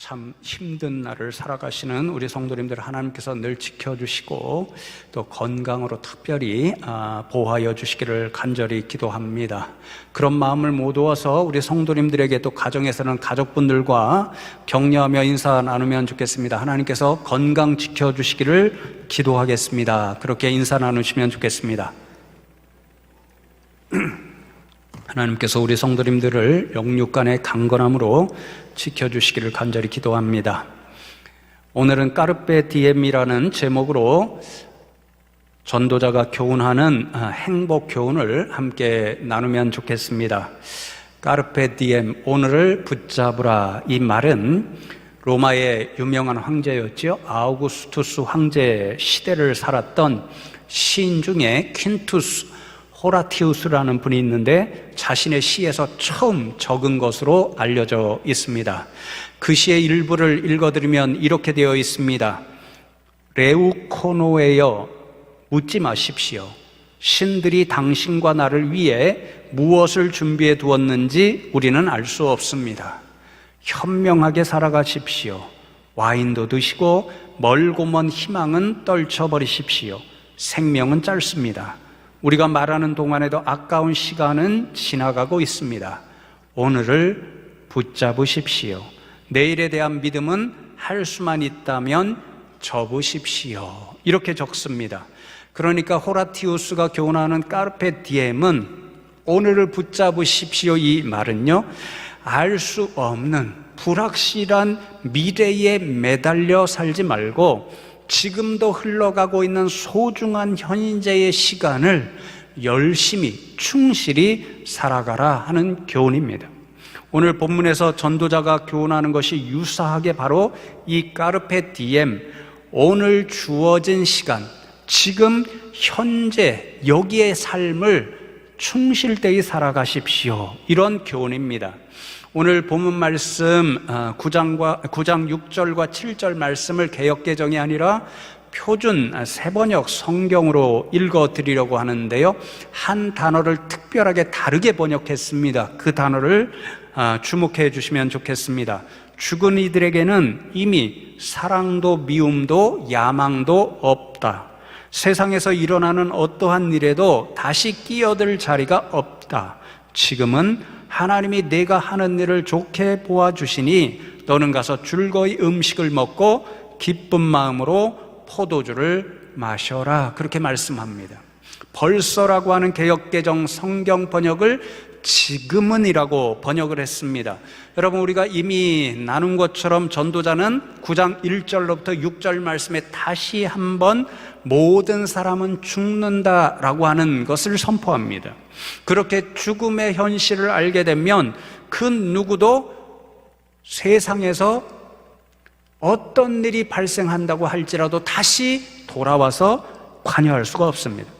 참 힘든 날을 살아가시는 우리 성도님들 하나님께서 늘 지켜주시고 또 건강으로 특별히 보호하여 주시기를 간절히 기도합니다. 그런 마음을 모두어서 우리 성도님들에게 또 가정에서는 가족분들과 격려하며 인사 나누면 좋겠습니다. 하나님께서 건강 지켜주시기를 기도하겠습니다. 그렇게 인사 나누시면 좋겠습니다. 하나님께서 우리 성도님들을 영육간의 강건함으로 지켜주시기를 간절히 기도합니다. 오늘은 까르페 디엠이라는 제목으로 전도자가 교훈하는 행복 교훈을 함께 나누면 좋겠습니다. 까르페 디엠, 오늘을 붙잡으라. 이 말은 로마의 유명한 황제였죠. 아우구스투스 황제 시대를 살았던 시인 중에 퀸투스 호라티우스라는 분이 있는데 자신의 시에서 처음 적은 것으로 알려져 있습니다. 그 시의 일부를 읽어드리면 이렇게 되어 있습니다. 레우코노에여, 묻지 마십시오. 신들이 당신과 나를 위해 무엇을 준비해 두었는지 우리는 알 수 없습니다. 현명하게 살아가십시오. 와인도 드시고 멀고 먼 희망은 떨쳐버리십시오. 생명은 짧습니다. 우리가 말하는 동안에도 아까운 시간은 지나가고 있습니다. 오늘을 붙잡으십시오. 내일에 대한 믿음은 할 수만 있다면 접으십시오. 이렇게 적습니다. 그러니까 호라티우스가 교훈하는 까르페 디엠은 오늘을 붙잡으십시오. 이 말은요, 알 수 없는 불확실한 미래에 매달려 살지 말고 지금도 흘러가고 있는 소중한 현재의 시간을 열심히 충실히 살아가라 하는 교훈입니다. 오늘 본문에서 전도자가 교훈하는 것이 유사하게 바로 이 까르페 디엠, 오늘 주어진 시간, 지금 현재 여기의 삶을 충실되이 살아가십시오. 이런 교훈입니다. 오늘 본문 말씀 9장 6절과 7절 말씀을 개역개정이 아니라 표준 세번역 성경으로 읽어드리려고 하는데요, 한 단어를 특별하게 다르게 번역했습니다. 그 단어를 주목해 주시면 좋겠습니다. 죽은 이들에게는 이미 사랑도 미움도 야망도 없다. 세상에서 일어나는 어떠한 일에도 다시 끼어들 자리가 없다. 지금은 하나님이 내가 하는 일을 좋게 보아주시니 너는 가서 즐거이 음식을 먹고 기쁜 마음으로 포도주를 마셔라. 그렇게 말씀합니다. 벌써라고 하는 개역개정 성경 번역을 지금은이라고 번역을 했습니다. 여러분, 우리가 이미 나눈 것처럼 전도자는 9장 1절로부터 6절 말씀에 다시 한번 모든 사람은 죽는다라고 하는 것을 선포합니다. 그렇게 죽음의 현실을 알게 되면 그 누구도 세상에서 어떤 일이 발생한다고 할지라도 다시 돌아와서 관여할 수가 없습니다.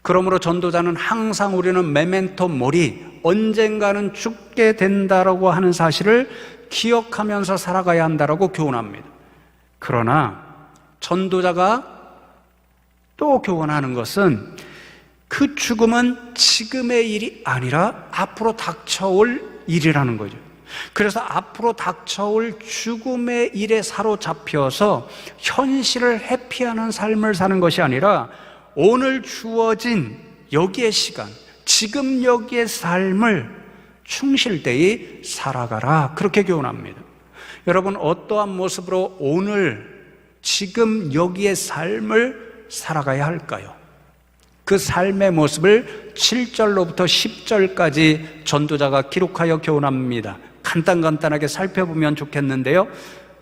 그러므로 전도자는 항상 우리는 메멘토 모리, 언젠가는 죽게 된다라고 하는 사실을 기억하면서 살아가야 한다라고 교훈합니다. 그러나 전도자가 또 교훈하는 것은 그 죽음은 지금의 일이 아니라 앞으로 닥쳐올 일이라는 거죠. 그래서 앞으로 닥쳐올 죽음의 일에 사로잡혀서 현실을 회피하는 삶을 사는 것이 아니라 오늘 주어진 여기의 시간, 지금 여기의 삶을 충실되이 살아가라. 그렇게 교훈합니다. 여러분, 어떠한 모습으로 오늘 지금 여기의 삶을 살아가야 할까요? 그 삶의 모습을 7절로부터 10절까지 전도자가 기록하여 교훈합니다. 간단하게 살펴보면 좋겠는데요,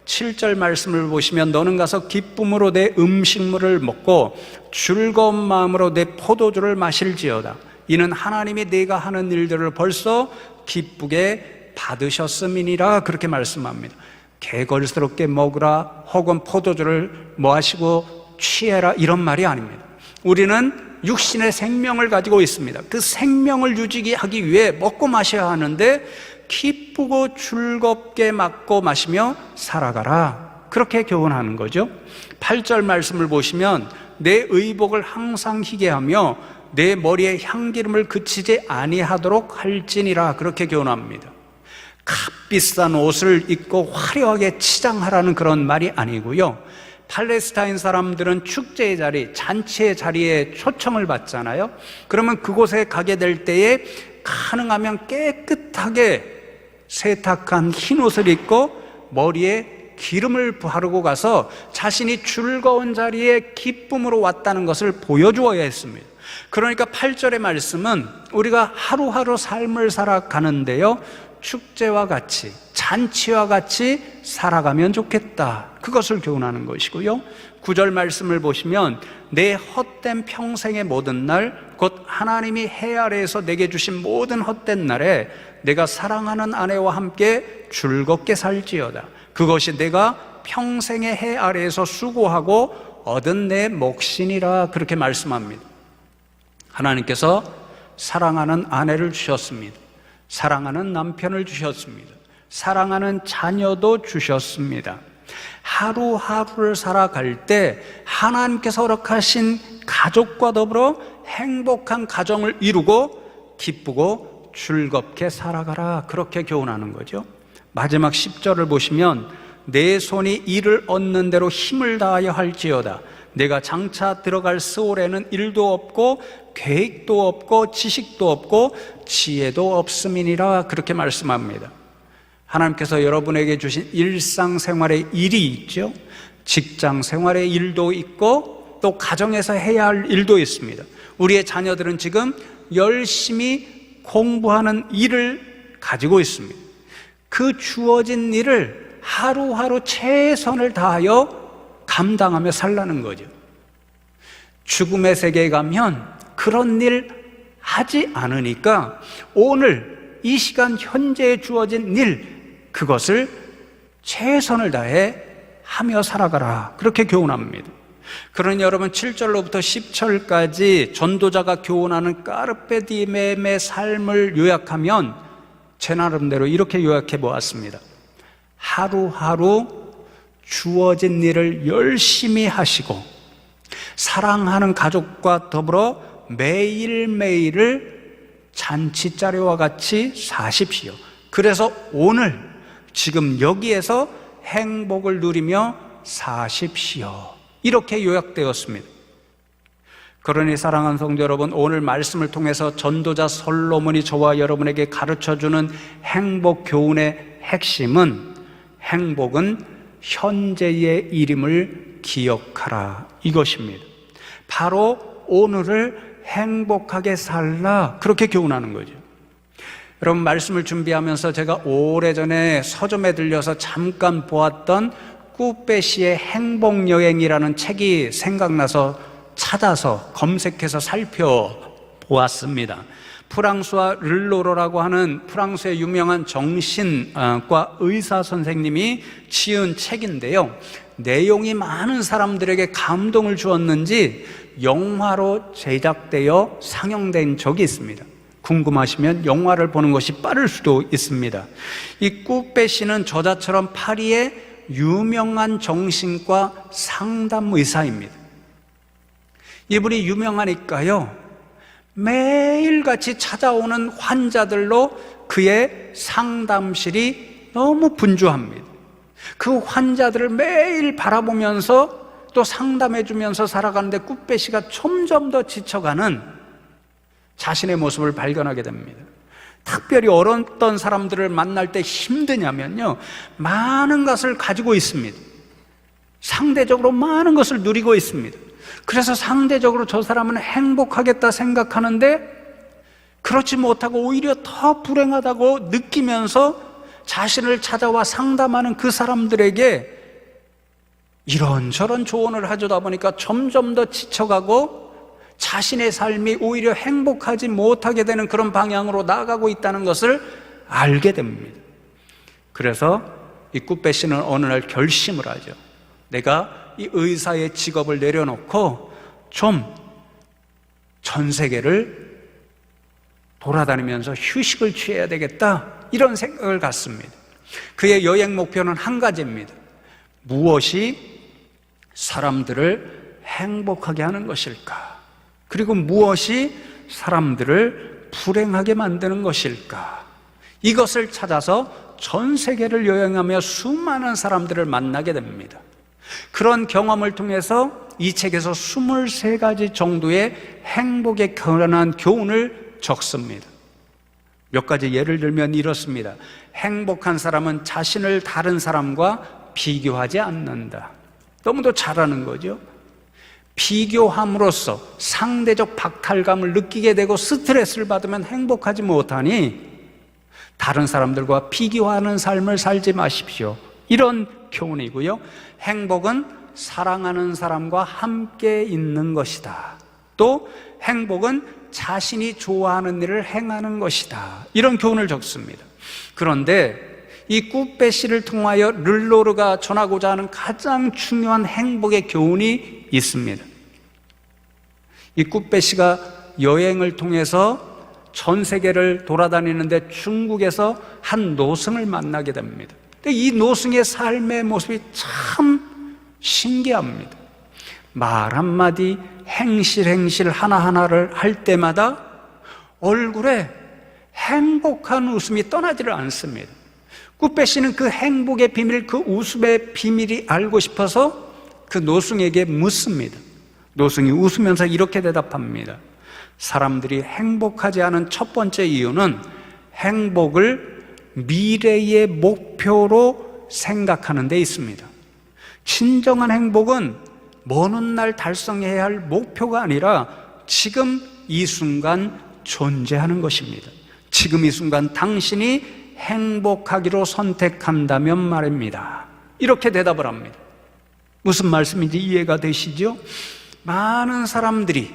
7절 말씀을 보시면 너는 가서 기쁨으로 내 음식물을 먹고 즐거운 마음으로 내 포도주를 마실지어다. 이는 하나님이 네가 하는 일들을 벌써 기쁘게 받으셨음이니라. 그렇게 말씀합니다. 개걸스럽게 먹으라 혹은 포도주를 마시고 취해라, 이런 말이 아닙니다. 우리는 육신의 생명을 가지고 있습니다. 그 생명을 유지하기 위해 먹고 마셔야 하는데 기쁘고 즐겁게 먹고 마시며 살아가라. 그렇게 교훈하는 거죠. 8절 말씀을 보시면 내 의복을 항상 희게 하며 내 머리에 향기름을 그치지 아니하도록 할지니라. 그렇게 교훈합니다. 값비싼 옷을 입고 화려하게 치장하라는 그런 말이 아니고요. 팔레스타인 사람들은 축제의 자리, 잔치의 자리에 초청을 받잖아요. 그러면 그곳에 가게 될 때에 가능하면 깨끗하게 세탁한 흰 옷을 입고 머리에 기름을 바르고 가서 자신이 즐거운 자리에 기쁨으로 왔다는 것을 보여주어야 했습니다. 그러니까 8절의 말씀은 우리가 하루하루 삶을 살아가는데요, 축제와 같이, 잔치와 같이 살아가면 좋겠다, 그것을 교훈하는 것이고요. 9절 말씀을 보시면 내 헛된 평생의 모든 날, 곧 하나님이 해 아래에서 내게 주신 모든 헛된 날에 내가 사랑하는 아내와 함께 즐겁게 살지어다. 그것이 내가 평생의 해 아래에서 수고하고 얻은 내 몫이니라, 그렇게 말씀합니다. 하나님께서 사랑하는 아내를 주셨습니다. 사랑하는 남편을 주셨습니다. 사랑하는 자녀도 주셨습니다. 하루하루를 살아갈 때 하나님께서 허락하신 가족과 더불어 행복한 가정을 이루고 기쁘고 즐겁게 살아가라, 그렇게 교훈하는 거죠. 마지막 10절을 보시면 내 손이 이를 얻는 대로 힘을 다하여 할지어다. 내가 장차 들어갈 스올에는 일도 없고 계획도 없고 지식도 없고 지혜도 없음이니라, 그렇게 말씀합니다. 하나님께서 여러분에게 주신 일상생활의 일이 있죠. 직장생활의 일도 있고 또 가정에서 해야 할 일도 있습니다. 우리의 자녀들은 지금 열심히 공부하는 일을 가지고 있습니다. 그 주어진 일을 하루하루 최선을 다하여 감당하며 살라는 거죠. 죽음의 세계에 가면 그런 일 하지 않으니까 오늘 이 시간 현재에 주어진 일, 그것을 최선을 다해 하며 살아가라, 그렇게 교훈합니다. 그러니 여러분 7절로부터 10절까지 전도자가 교훈하는 까르페 디엠의 삶을 요약하면 제 나름대로 이렇게 요약해 보았습니다. 하루하루 주어진 일을 열심히 하시고 사랑하는 가족과 더불어 매일매일을 잔치자리와 같이 사십시오. 그래서 오늘 지금 여기에서 행복을 누리며 사십시오, 이렇게 요약되었습니다. 그러니 사랑하는 성도 여러분, 오늘 말씀을 통해서 전도자 솔로몬이 저와 여러분에게 가르쳐주는 행복 교훈의 핵심은, 행복은 현재의 일임을 기억하라, 이것입니다. 바로 오늘을 행복하게 살라, 그렇게 교훈하는 거죠. 여러분, 말씀을 준비하면서 제가 오래전에 서점에 들려서 잠깐 보았던 꾸페시의 행복여행이라는 책이 생각나서 찾아서 검색해서 살펴보았습니다. 프랑스와 르로로라고 하는 프랑스의 유명한 정신과 의사 선생님이 지은 책인데요, 내용이 많은 사람들에게 감동을 주었는지 영화로 제작되어 상영된 적이 있습니다. 궁금하시면 영화를 보는 것이 빠를 수도 있습니다. 이 꾸페시는 저자처럼 파리의 유명한 정신과 상담 의사입니다. 이분이 유명하니까요, 매일같이 찾아오는 환자들로 그의 상담실이 너무 분주합니다. 그 환자들을 매일 바라보면서 또 상담해주면서 살아가는데 꾸페시가 점점 더 지쳐가는 자신의 모습을 발견하게 됩니다. 특별히 어떤 사람들을 만날 때 힘드냐면요, 많은 것을 가지고 있습니다. 상대적으로 많은 것을 누리고 있습니다. 그래서 상대적으로 저 사람은 행복하겠다 생각하는데 그렇지 못하고 오히려 더 불행하다고 느끼면서 자신을 찾아와 상담하는 그 사람들에게 이런저런 조언을 해주다 보니까 점점 더 지쳐가고 자신의 삶이 오히려 행복하지 못하게 되는 그런 방향으로 나아가고 있다는 것을 알게 됩니다. 그래서 이 꾸페시는 어느 날 결심을 하죠. 내가 이 의사의 직업을 내려놓고 좀 전 세계를 돌아다니면서 휴식을 취해야 되겠다, 이런 생각을 갖습니다. 그의 여행 목표는 한 가지입니다. 무엇이 사람들을 행복하게 하는 것일까? 그리고 무엇이 사람들을 불행하게 만드는 것일까? 이것을 찾아서 전 세계를 여행하며 수많은 사람들을 만나게 됩니다. 그런 경험을 통해서 이 책에서 23가지 정도의 행복에 관한 교훈을 적습니다. 몇 가지 예를 들면 이렇습니다. 행복한 사람은 자신을 다른 사람과 비교하지 않는다. 너무도 잘하는 거죠. 비교함으로써 상대적 박탈감을 느끼게 되고 스트레스를 받으면 행복하지 못하니 다른 사람들과 비교하는 삶을 살지 마십시오. 이런 교훈이고요. 행복은 사랑하는 사람과 함께 있는 것이다. 또 행복은 자신이 좋아하는 일을 행하는 것이다. 이런 교훈을 적습니다. 그런데 이 꾸빼시를 통하여 르로르가 전하고자 하는 가장 중요한 행복의 교훈이 있습니다. 이 꾸빼시가 여행을 통해서 전 세계를 돌아다니는데 중국에서 한 노승을 만나게 됩니다. 근데 이 노승의 삶의 모습이 참 신기합니다. 말 한마디, 행실 하나하나를 할 때마다 얼굴에 행복한 웃음이 떠나지를 않습니다. 꾸빼시는 그 행복의 비밀, 그 웃음의 비밀이 알고 싶어서 그 노승에게 묻습니다. 노승이 웃으면서 이렇게 대답합니다. 사람들이 행복하지 않은 첫 번째 이유는 행복을 미래의 목표로 생각하는 데 있습니다. 진정한 행복은 먼 훗날 달성해야 할 목표가 아니라 지금 이 순간 존재하는 것입니다. 지금 이 순간 당신이 행복하기로 선택한다면 말입니다. 이렇게 대답을 합니다. 무슨 말씀인지 이해가 되시죠? 많은 사람들이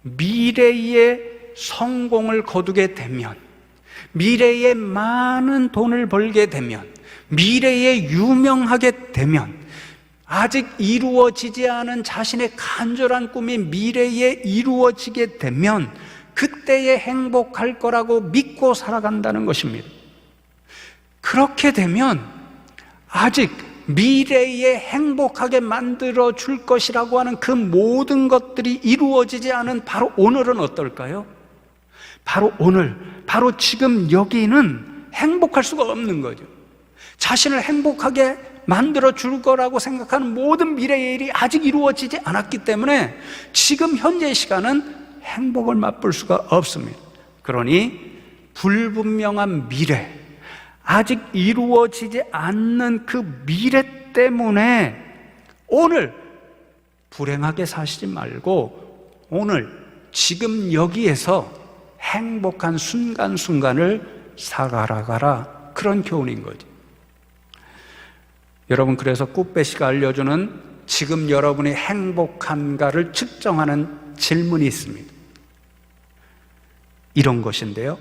미래의 성공을 거두게 되면, 미래에 많은 돈을 벌게 되면, 미래에 유명하게 되면, 아직 이루어지지 않은 자신의 간절한 꿈이 미래에 이루어지게 되면 그때에 행복할 거라고 믿고 살아간다는 것입니다. 그렇게 되면 아직 미래에 행복하게 만들어 줄 것이라고 하는 그 모든 것들이 이루어지지 않은 바로 오늘은 어떨까요? 바로 오늘, 바로 지금 여기는 행복할 수가 없는 거죠. 자신을 행복하게 만들어 줄 거라고 생각하는 모든 미래의 일이 아직 이루어지지 않았기 때문에 지금 현재의 시간은 행복을 맛볼 수가 없습니다. 그러니 불분명한 미래, 아직 이루어지지 않는 그 미래 때문에 오늘 불행하게 사시지 말고 오늘 지금 여기에서 행복한 순간순간을 살아가라, 그런 교훈인 거죠. 여러분, 그래서 꾸빼시가 알려주는 지금 여러분이 행복한가를 측정하는 질문이 있습니다. 이런 것인데요,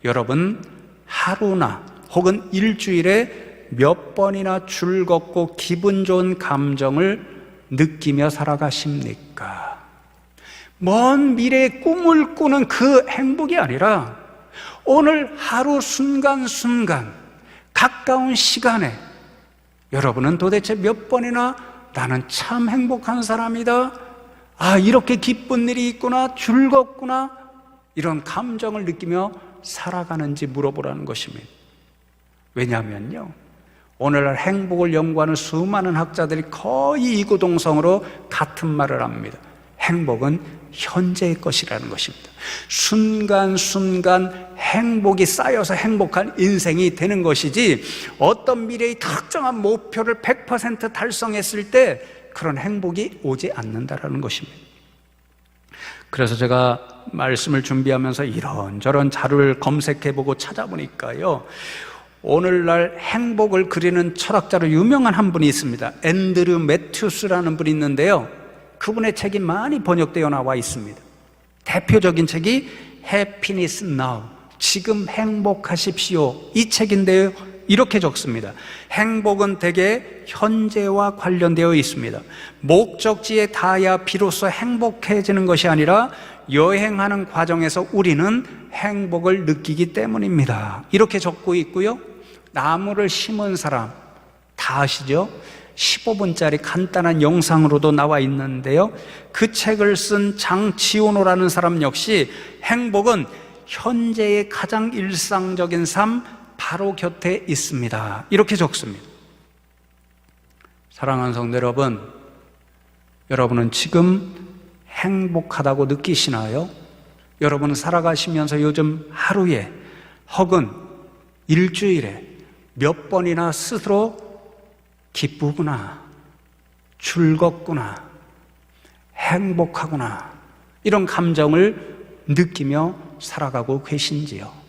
여러분 하루나 혹은 일주일에 몇 번이나 즐겁고 기분 좋은 감정을 느끼며 살아가십니까? 먼 미래의 꿈을 꾸는 그 행복이 아니라 오늘 하루 순간순간 가까운 시간에 여러분은 도대체 몇 번이나 나는 참 행복한 사람이다, 아 이렇게 기쁜 일이 있구나, 즐겁구나, 이런 감정을 느끼며 살아가는지 물어보라는 것입니다. 왜냐하면요, 오늘날 행복을 연구하는 수많은 학자들이 거의 이구동성으로 같은 말을 합니다. 행복은 현재의 것이라는 것입니다. 순간순간 행복이 쌓여서 행복한 인생이 되는 것이지, 어떤 미래의 특정한 목표를 100% 달성했을 때 그런 행복이 오지 않는다라는 것입니다. 그래서 제가 말씀을 준비하면서 이런저런 자료를 검색해보고 찾아보니까요, 오늘날 행복을 그리는 철학자로 유명한 한 분이 있습니다. 앤드류 매튜스라는 분이 있는데요, 그분의 책이 많이 번역되어 나와 있습니다. 대표적인 책이 Happiness Now, 지금 행복하십시오, 이 책인데요, 이렇게 적습니다. 행복은 대개 현재와 관련되어 있습니다. 목적지에 닿아야 비로소 행복해지는 것이 아니라 여행하는 과정에서 우리는 행복을 느끼기 때문입니다. 이렇게 적고 있고요, 나무를 심은 사람 다 아시죠? 15분짜리 간단한 영상으로도 나와 있는데요, 그 책을 쓴 장지오노라는 사람 역시 행복은 현재의 가장 일상적인 삶, 바로 곁에 있습니다. 이렇게 적습니다. 사랑하는 성도 여러분, 여러분은 지금 행복하다고 느끼시나요? 여러분은 살아가시면서 요즘 하루에 혹은 일주일에 몇 번이나 스스로 기쁘구나, 즐겁구나, 행복하구나 이런 감정을 느끼며 살아가고 계신지요?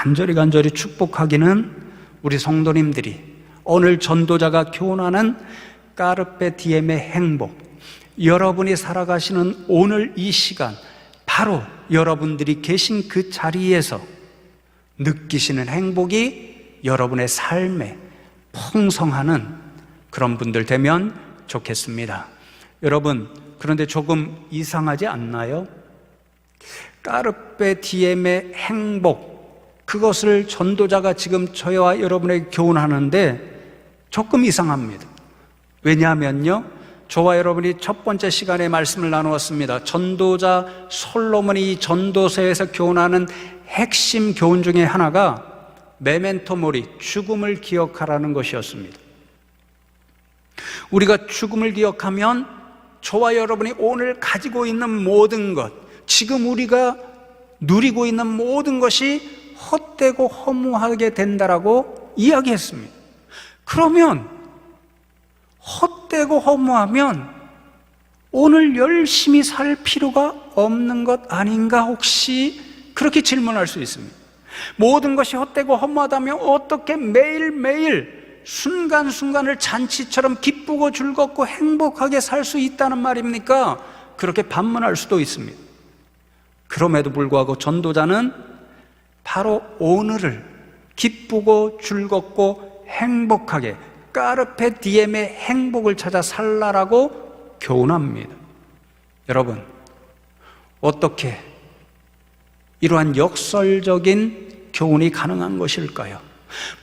간절히 축복하기는 우리 성도님들이 오늘 전도자가 교훈하는 까르페 디엠의 행복, 여러분이 살아가시는 오늘 이 시간, 바로 여러분들이 계신 그 자리에서 느끼시는 행복이 여러분의 삶에 풍성하는 그런 분들 되면 좋겠습니다. 여러분, 그런데 조금 이상하지 않나요? 까르페 디엠의 행복, 그것을 전도자가 지금 저와 여러분에게 교훈하는데 조금 이상합니다. 왜냐하면요, 저와 여러분이 첫 번째 시간에 말씀을 나누었습니다. 전도자 솔로몬이 이 전도서에서 교훈하는 핵심 교훈 중에 하나가 메멘토 모리, 죽음을 기억하라는 것이었습니다. 우리가 죽음을 기억하면 저와 여러분이 오늘 가지고 있는 모든 것, 지금 우리가 누리고 있는 모든 것이 헛되고 허무하게 된다라고 이야기했습니다. 그러면 헛되고 허무하면 오늘 열심히 살 필요가 없는 것 아닌가, 혹시 그렇게 질문할 수 있습니다. 모든 것이 헛되고 허무하다면 어떻게 매일매일 순간순간을 잔치처럼 기쁘고 즐겁고 행복하게 살 수 있다는 말입니까? 그렇게 반문할 수도 있습니다. 그럼에도 불구하고 전도자는 바로 오늘을 기쁘고 즐겁고 행복하게 까르페 디엠의 행복을 찾아 살라라고 교훈합니다. 여러분, 어떻게 이러한 역설적인 교훈이 가능한 것일까요?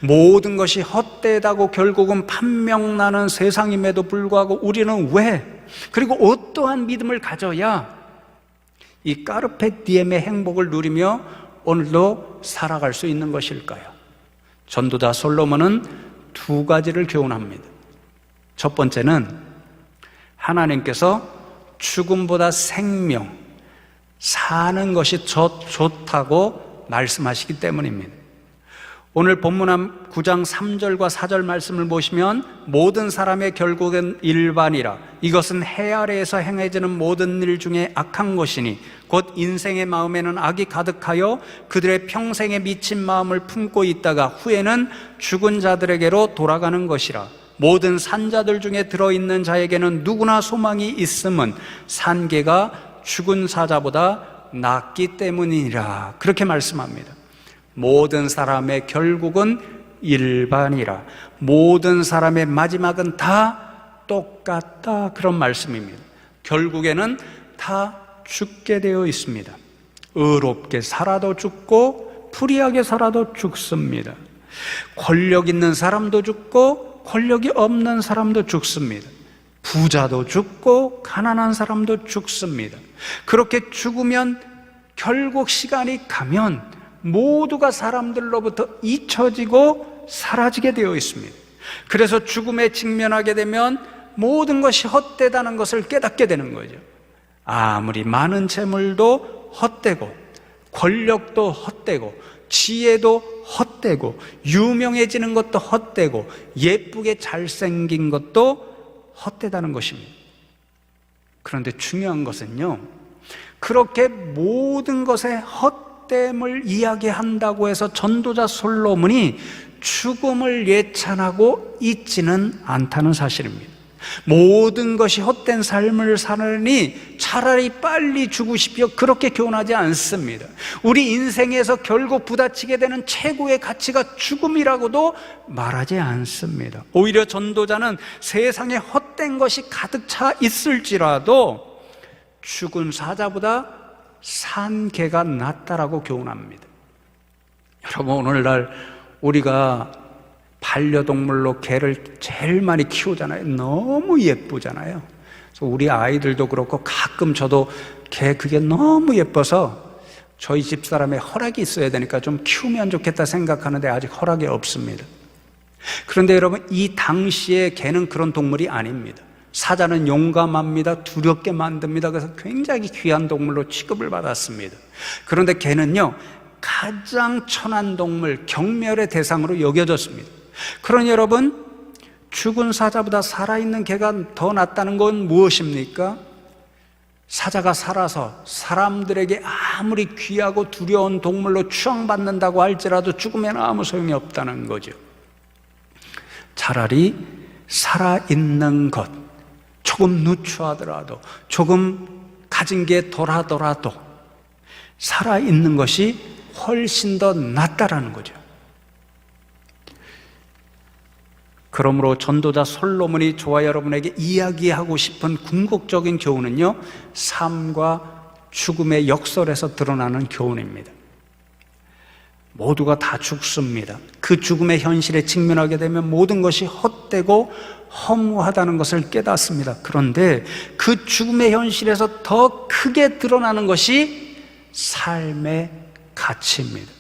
모든 것이 헛되다고 결국은 판명나는 세상임에도 불구하고 우리는 왜, 그리고 어떠한 믿음을 가져야 이 까르페 디엠의 행복을 누리며 오늘도 살아갈 수 있는 것일까요? 전도자 솔로몬은 두 가지를 교훈합니다. 첫 번째는 하나님께서 죽음보다 생명, 사는 것이 좋다고 말씀하시기 때문입니다. 오늘 본문 9장 3절과 4절 말씀을 보시면 모든 사람의 결국은 일반이라, 이것은 해 아래에서 행해지는 모든 일 중에 악한 것이니 곧 인생의 마음에는 악이 가득하여 그들의 평생에 미친 마음을 품고 있다가 후에는 죽은 자들에게로 돌아가는 것이라. 모든 산자들 중에 들어있는 자에게는 누구나 소망이 있음은 산개가 죽은 사자보다 낫기 때문이라. 그렇게 말씀합니다. 모든 사람의 결국은 일반이라, 모든 사람의 마지막은 다 똑같다, 그런 말씀입니다. 결국에는 다 죽게 되어 있습니다. 의롭게 살아도 죽고 불의하게 살아도 죽습니다. 권력 있는 사람도 죽고 권력이 없는 사람도 죽습니다. 부자도 죽고 가난한 사람도 죽습니다. 그렇게 죽으면 결국 시간이 가면 모두가 사람들로부터 잊혀지고 사라지게 되어 있습니다. 그래서 죽음에 직면하게 되면 모든 것이 헛되다는 것을 깨닫게 되는 거죠. 아무리 많은 재물도 헛되고, 권력도 헛되고, 지혜도 헛되고, 유명해지는 것도 헛되고, 예쁘게 잘생긴 것도 헛되다는 것입니다. 그런데 중요한 것은요, 그렇게 모든 것의 헛됨을 이야기한다고 해서 전도자 솔로몬이 죽음을 예찬하고 있지는 않다는 사실입니다. 모든 것이 헛된 삶을 사느니 차라리 빨리 죽으십시오, 그렇게 교훈하지 않습니다. 우리 인생에서 결국 부딪히게 되는 최고의 가치가 죽음이라고도 말하지 않습니다. 오히려 전도자는 세상에 헛된 것이 가득 차 있을지라도 죽은 사자보다 산 개가 낫다라고 교훈합니다. 여러분, 오늘날 우리가 반려동물로 개를 제일 많이 키우잖아요. 너무 예쁘잖아요. 그래서 우리 아이들도 그렇고 가끔 저도 개 그게 너무 예뻐서 저희 집사람의 허락이 있어야 되니까 좀 키우면 좋겠다 생각하는데 아직 허락이 없습니다. 그런데 여러분, 이 당시에 개는 그런 동물이 아닙니다. 사자는 용감합니다. 두렵게 만듭니다. 그래서 굉장히 귀한 동물로 취급을 받았습니다. 그런데 개는요, 가장 천한 동물, 경멸의 대상으로 여겨졌습니다. 그러니 여러분, 죽은 사자보다 살아있는 개가 더 낫다는 건 무엇입니까? 사자가 살아서 사람들에게 아무리 귀하고 두려운 동물로 추앙받는다고 할지라도 죽으면 아무 소용이 없다는 거죠. 차라리 살아있는 것, 조금 누추하더라도, 조금 가진 게 덜하더라도 살아있는 것이 훨씬 더 낫다라는 거죠. 그러므로 전도자 솔로몬이 저와 여러분에게 이야기하고 싶은 궁극적인 교훈은요, 삶과 죽음의 역설에서 드러나는 교훈입니다. 모두가 다 죽습니다. 그 죽음의 현실에 직면하게 되면 모든 것이 헛되고 허무하다는 것을 깨닫습니다. 그런데 그 죽음의 현실에서 더 크게 드러나는 것이 삶의 가치입니다.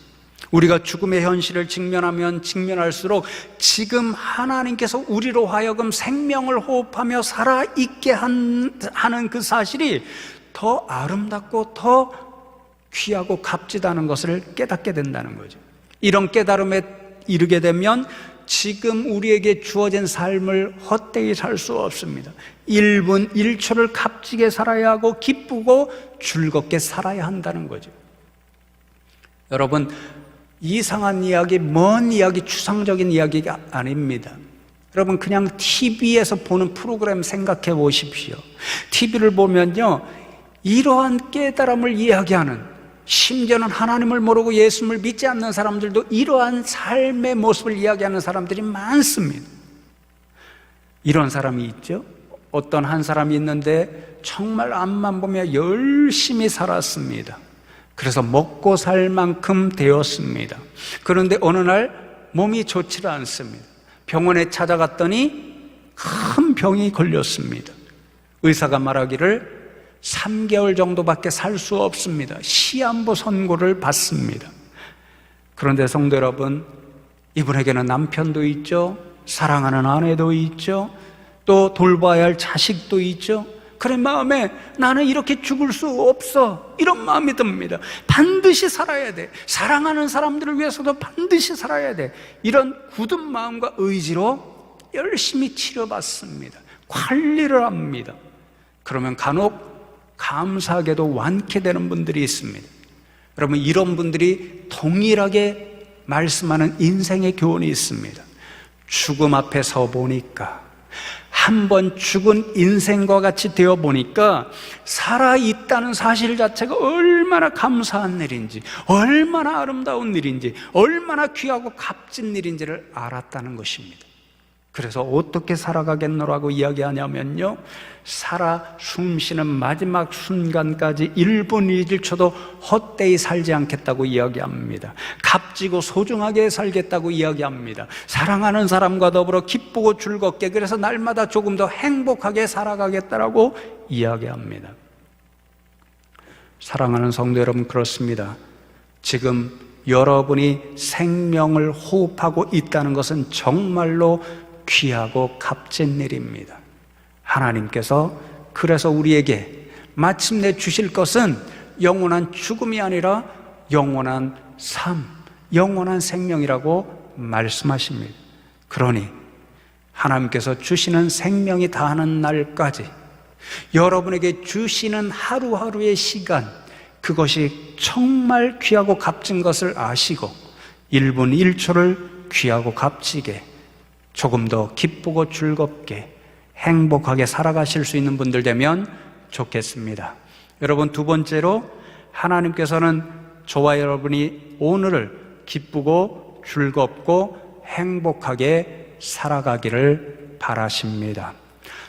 우리가 죽음의 현실을 직면하면 직면할수록 지금 하나님께서 우리로 하여금 생명을 호흡하며 살아있게 하는 그 사실이 더 아름답고 더 귀하고 값지다는 것을 깨닫게 된다는 거죠. 이런 깨달음에 이르게 되면 지금 우리에게 주어진 삶을 헛되이 살 수 없습니다. 1분 1초를 값지게 살아야 하고 기쁘고 즐겁게 살아야 한다는 거죠. 여러분, 이상한 이야기, 먼 이야기, 추상적인 이야기가 아닙니다. 여러분, 그냥 TV에서 보는 프로그램 생각해 보십시오. TV를 보면요, 이러한 깨달음을 이야기하는, 심지어는 하나님을 모르고 예수를 믿지 않는 사람들도 이러한 삶의 모습을 이야기하는 사람들이 많습니다. 이런 사람이 있죠. 어떤 한 사람이 있는데 정말 앞만 보면 열심히 살았습니다. 그래서 먹고 살 만큼 되었습니다. 그런데 어느 날 몸이 좋지 않습니다. 병원에 찾아갔더니 큰 병이 걸렸습니다. 의사가 말하기를 3개월 정도밖에 살 수 없습니다. 시한부 선고를 받습니다. 그런데 성도 여러분, 이분에게는 남편도 있죠, 사랑하는 아내도 있죠, 또 돌봐야 할 자식도 있죠. 그런 마음에 나는 이렇게 죽을 수 없어, 이런 마음이 듭니다. 반드시 살아야 돼, 사랑하는 사람들을 위해서도 반드시 살아야 돼, 이런 굳은 마음과 의지로 열심히 치료받습니다. 관리를 합니다. 그러면 간혹 감사하게도 완쾌되는 분들이 있습니다. 여러분, 이런 분들이 동일하게 말씀하는 인생의 교훈이 있습니다. 죽음 앞에 서 보니까, 한번 죽은 인생과 같이 되어 보니까 살아있다는 사실 자체가 얼마나 감사한 일인지, 얼마나 아름다운 일인지, 얼마나 귀하고 값진 일인지를 알았다는 것입니다. 그래서 어떻게 살아가겠노라고 이야기하냐면요, 살아 숨쉬는 마지막 순간까지 1분 1초도 헛되이 살지 않겠다고 이야기합니다. 값지고 소중하게 살겠다고 이야기합니다. 사랑하는 사람과 더불어 기쁘고 즐겁게, 그래서 날마다 조금 더 행복하게 살아가겠다라고 이야기합니다. 사랑하는 성도 여러분, 그렇습니다. 지금 여러분이 생명을 호흡하고 있다는 것은 정말로 귀하고 값진 일입니다. 하나님께서 그래서 우리에게 마침내 주실 것은 영원한 죽음이 아니라 영원한 삶, 영원한 생명이라고 말씀하십니다. 그러니 하나님께서 주시는 생명이 다하는 날까지 여러분에게 주시는 하루하루의 시간, 그것이 정말 귀하고 값진 것을 아시고 1분 1초를 귀하고 값지게 조금 더 기쁘고 즐겁게 행복하게 살아가실 수 있는 분들 되면 좋겠습니다. 여러분, 두 번째로 하나님께서는 저와 여러분이 오늘을 기쁘고 즐겁고 행복하게 살아가기를 바라십니다.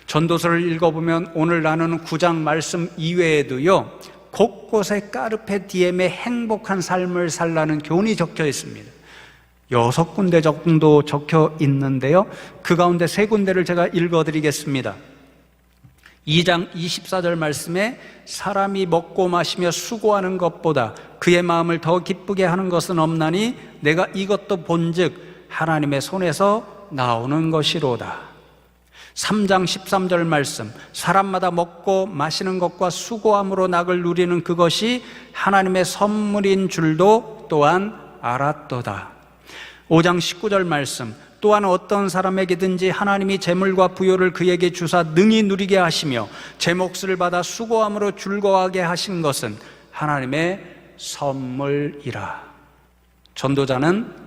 전도서를 읽어보면 오늘 나누는 9장 말씀 이외에도요, 곳곳에 까르페 디엠의 행복한 삶을 살라는 교훈이 적혀 있습니다. 6군데 정도 적혀 있는데요, 그 가운데 3군데를 제가 읽어드리겠습니다. 2장 24절 말씀에 사람이 먹고 마시며 수고하는 것보다 그의 마음을 더 기쁘게 하는 것은 없나니 내가 이것도 본즉 하나님의 손에서 나오는 것이로다. 3장 13절 말씀, 사람마다 먹고 마시는 것과 수고함으로 낙을 누리는 그것이 하나님의 선물인 줄도 또한 알았도다. 5장 19절 말씀, 또한 어떤 사람에게든지 하나님이 재물과 부요를 그에게 주사 능히 누리게 하시며 제 몫을 받아 수고함으로 즐거워하게 하신 것은 하나님의 선물이라. 전도자는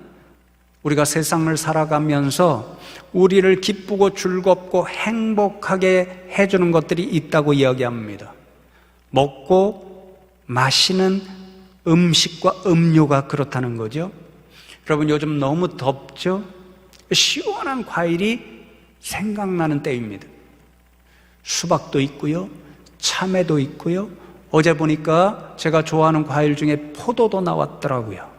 우리가 세상을 살아가면서 우리를 기쁘고 즐겁고 행복하게 해주는 것들이 있다고 이야기합니다. 먹고 마시는 음식과 음료가 그렇다는 거죠. 여러분, 요즘 너무 덥죠? 시원한 과일이 생각나는 때입니다. 수박도 있고요, 참외도 있고요, 어제 보니까 제가 좋아하는 과일 중에 포도도 나왔더라고요.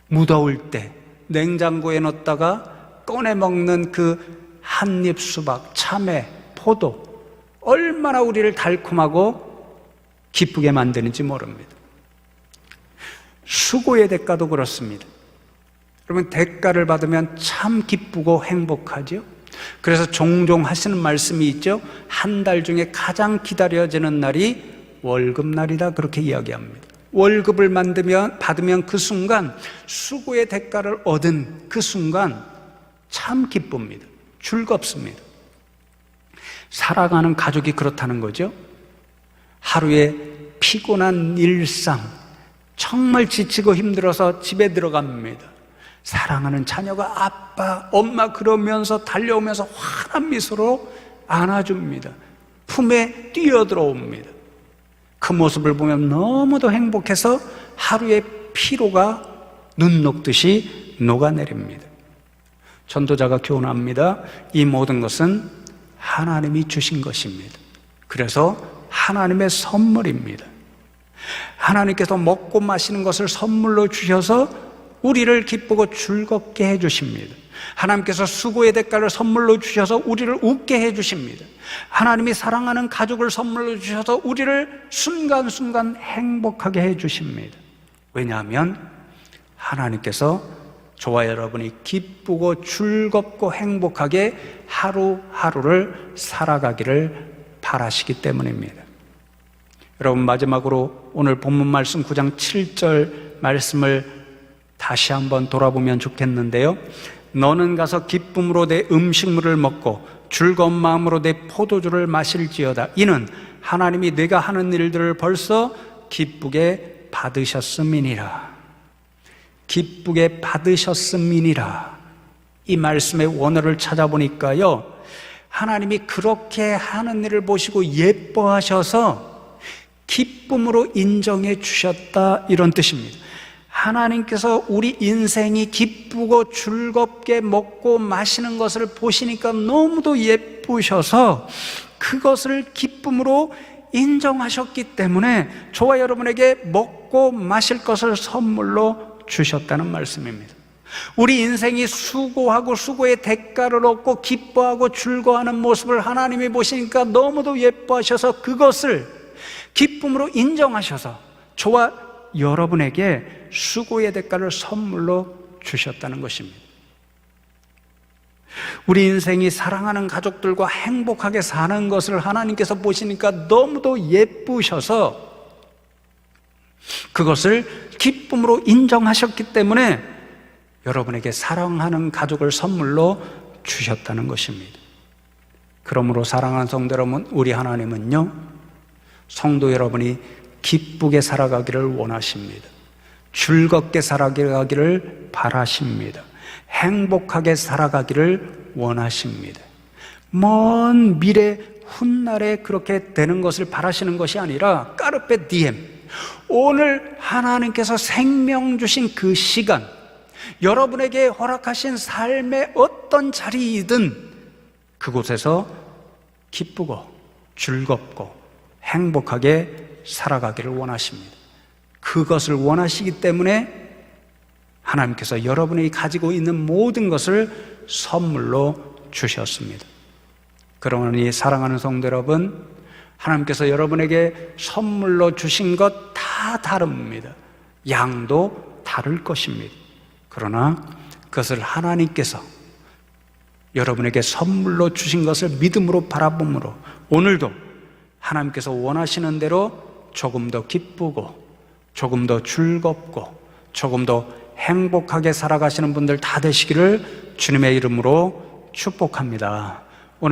무더울 때 냉장고에 넣었다가 꺼내 먹는 그 한입 수박, 참외, 포도, 얼마나 우리를 달콤하고 기쁘게 만드는지 모릅니다. 수고의 대가도 그렇습니다. 여러분, 대가를 받으면 참 기쁘고 행복하죠. 그래서 종종 하시는 말씀이 있죠. 한 달 중에 가장 기다려지는 날이 월급날이다, 그렇게 이야기합니다. 월급을 받으면 그 순간, 수고의 대가를 얻은 그 순간 참 기쁩니다. 즐겁습니다. 살아가는 가족이 그렇다는 거죠. 하루의 피곤한 일상, 정말 지치고 힘들어서 집에 들어갑니다. 사랑하는 자녀가 아빠, 엄마 그러면서 달려오면서 환한 미소로 안아줍니다. 품에 뛰어들어옵니다. 그 모습을 보면 너무도 행복해서 하루의 피로가 눈 녹듯이 녹아내립니다. 전도자가 교훈합니다. 이 모든 것은 하나님이 주신 것입니다. 그래서 하나님의 선물입니다. 하나님께서 먹고 마시는 것을 선물로 주셔서 우리를 기쁘고 즐겁게 해주십니다. 하나님께서 수고의 대가를 선물로 주셔서 우리를 웃게 해주십니다. 하나님이 사랑하는 가족을 선물로 주셔서 우리를 순간순간 행복하게 해주십니다. 왜냐하면 하나님께서 저와 여러분이 기쁘고 즐겁고 행복하게 하루하루를 살아가기를 바라시기 때문입니다. 여러분, 마지막으로 오늘 본문 말씀 9장 7절 말씀을 다시 한번 돌아보면 좋겠는데요. 너는 가서 기쁨으로 내 음식물을 먹고 즐거운 마음으로 내 포도주를 마실지어다. 이는 하나님이 내가 하는 일들을 벌써 기쁘게 받으셨음이니라. 기쁘게 받으셨음이니라. 이 말씀의 원어를 찾아보니까요, 하나님이 그렇게 하는 일을 보시고 예뻐하셔서 기쁨으로 인정해 주셨다, 이런 뜻입니다. 하나님께서 우리 인생이 기쁘고 즐겁게 먹고 마시는 것을 보시니까 너무도 예쁘셔서 그것을 기쁨으로 인정하셨기 때문에 저와 여러분에게 먹고 마실 것을 선물로 주셨다는 말씀입니다. 우리 인생이 수고하고 수고의 대가를 얻고 기뻐하고 즐거워하는 모습을 하나님이 보시니까 너무도 예뻐하셔서 그것을 기쁨으로 인정하셔서 저와 여러분에게 수고의 대가를 선물로 주셨다는 것입니다. 우리 인생이 사랑하는 가족들과 행복하게 사는 것을 하나님께서 보시니까 너무도 예쁘셔서 그것을 기쁨으로 인정하셨기 때문에 여러분에게 사랑하는 가족을 선물로 주셨다는 것입니다. 그러므로 사랑하는 성도 여러분, 우리 하나님은요, 성도 여러분이 기쁘게 살아가기를 원하십니다. 즐겁게 살아가기를 바라십니다. 행복하게 살아가기를 원하십니다. 먼 미래 훗날에 그렇게 되는 것을 바라시는 것이 아니라 까르페 디엠, 오늘 하나님께서 생명 주신 그 시간, 여러분에게 허락하신 삶의 어떤 자리이든 그곳에서 기쁘고 즐겁고 행복하게 살아가기를 원하십니다. 그것을 원하시기 때문에 하나님께서 여러분이 가지고 있는 모든 것을 선물로 주셨습니다. 그러니 사랑하는 성도 여러분, 하나님께서 여러분에게 선물로 주신 것 다 다릅니다. 양도 다를 것입니다. 그러나 그것을 하나님께서 여러분에게 선물로 주신 것을 믿음으로 바라봄으로 오늘도 하나님께서 원하시는 대로 조금 더 기쁘고 조금 더 즐겁고 조금 더 행복하게 살아가시는 분들 다 되시기를 주님의 이름으로 축복합니다.